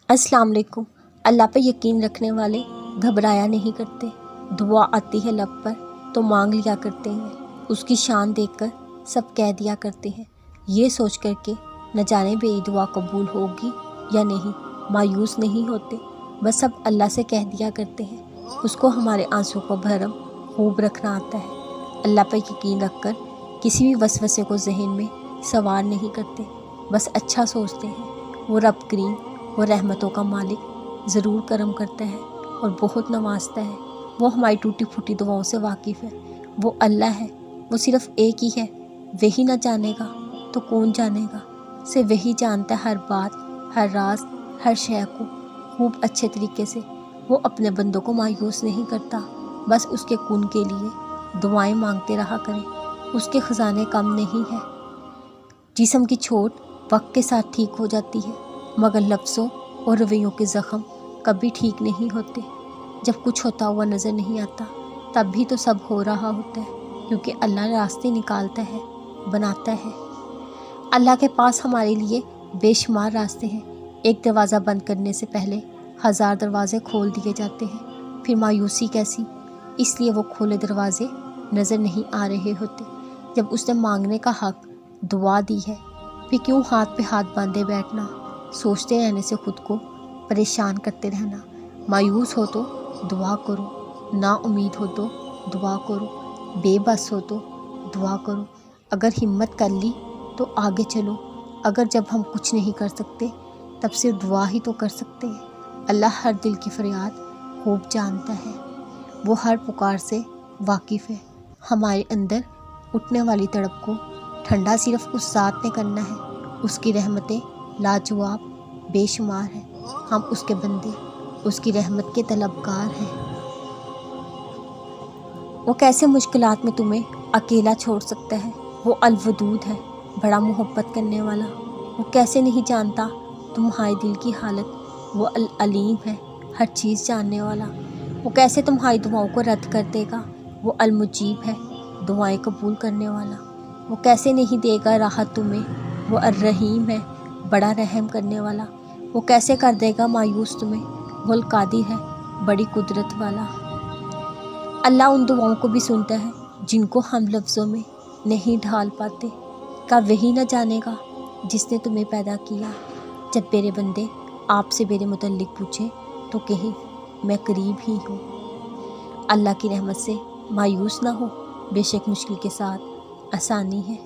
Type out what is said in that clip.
अस्सलाम वालेकुम। अल्लाह पर यकीन रखने वाले घबराया नहीं करते। दुआ आती है लब पर तो मांग लिया करते हैं। उसकी शान देखकर सब कह दिया करते हैं। ये सोच कर के न जाने बे दुआ कबूल होगी या नहीं, मायूस नहीं होते, बस सब अल्लाह से कह दिया करते हैं। उसको हमारे आंसू को भरम खूब रखना आता है। अल्लाह पर यकीन रख कर किसी भी वसवसे को जहन में सवार नहीं करते, बस अच्छा सोचते हैं। वो रब करीम, वो रहमतों का मालिक ज़रूर करम करता है और बहुत नवाजता है। वो हमारी टूटी फूटी दुआओं से वाकिफ़ है। वो अल्लाह है, वो सिर्फ़ एक ही है। वही ना जानेगा तो कौन जानेगा। से वही जानता है हर बात, हर राज, हर शय को खूब अच्छे तरीके से। वो अपने बंदों को मायूस नहीं करता, बस उसके खून के लिए दुआएं मांगते रहा करें। उसके ख़जाने कम नहीं है। जिस्म की चोट वक्त के साथ ठीक हो जाती है, मगर लफ्ज़ों और रवैयों के ज़ख्म कभी ठीक नहीं होते। जब कुछ होता हुआ नज़र नहीं आता तब भी तो सब हो रहा होता है, क्योंकि अल्लाह रास्ते निकालता है, बनाता है। अल्लाह के पास हमारे लिए बेशुमार रास्ते हैं। एक दरवाज़ा बंद करने से पहले 1000 दरवाज़े खोल दिए जाते हैं। फिर मायूसी कैसी, इसलिए वो खोले दरवाज़े नज़र नहीं आ रहे होते। जब उसने मांगने का हक दुआ दी है, फिर क्यों हाथ पे हाथ बांधे बैठना, सोचते रहने से ख़ुद को परेशान करते रहना। मायूस हो तो दुआ करो, ना उम्मीद हो तो दुआ करो, बेबस हो तो दुआ करो। अगर हिम्मत कर ली तो आगे चलो। अगर जब हम कुछ नहीं कर सकते तब सिर्फ दुआ ही तो कर सकते हैं। अल्लाह हर दिल की फरियाद खूब जानता है। वो हर पुकार से वाकिफ़ है। हमारे अंदर उठने वाली तड़प को ठंडा सिर्फ उस ज़ात ने करना है। उसकी रहमतें लाजवाब बेशुमार हैं। हम उसके बंदे, उसकी रहमत के तलबगार हैं। वो कैसे मुश्किलात में तुम्हें अकेला छोड़ सकता है। वो अलवदूद है, बड़ा मोहब्बत करने वाला। वो कैसे नहीं जानता तुम्हारे दिल की हालत। वो अलीम है, हर चीज़ जानने वाला। वो कैसे तुम्हारी दुआओं को रद्द कर देगा। वो अलमुजीब है, दुआएं कबूल करने वाला। वो कैसे नहीं देगा राहत तुम्हें। वो अर्रहीम है, बड़ा रहम करने वाला। वो कैसे कर देगा मायूस तुम्हें। वो अलकादिर है, बड़ी कुदरत वाला। अल्लाह उन दुआओं को भी सुनता है जिनको हम लफ्ज़ों में नहीं ढाल पाते। का वही ना जानेगा जिसने तुम्हें पैदा किया। जब मेरे बंदे आपसे मेरे मुतल्लिक पूछे तो कहीं मैं करीब ही हूँ। अल्लाह की रहमत से मायूस ना हो, बेशक मुश्किल के साथ आसानी है।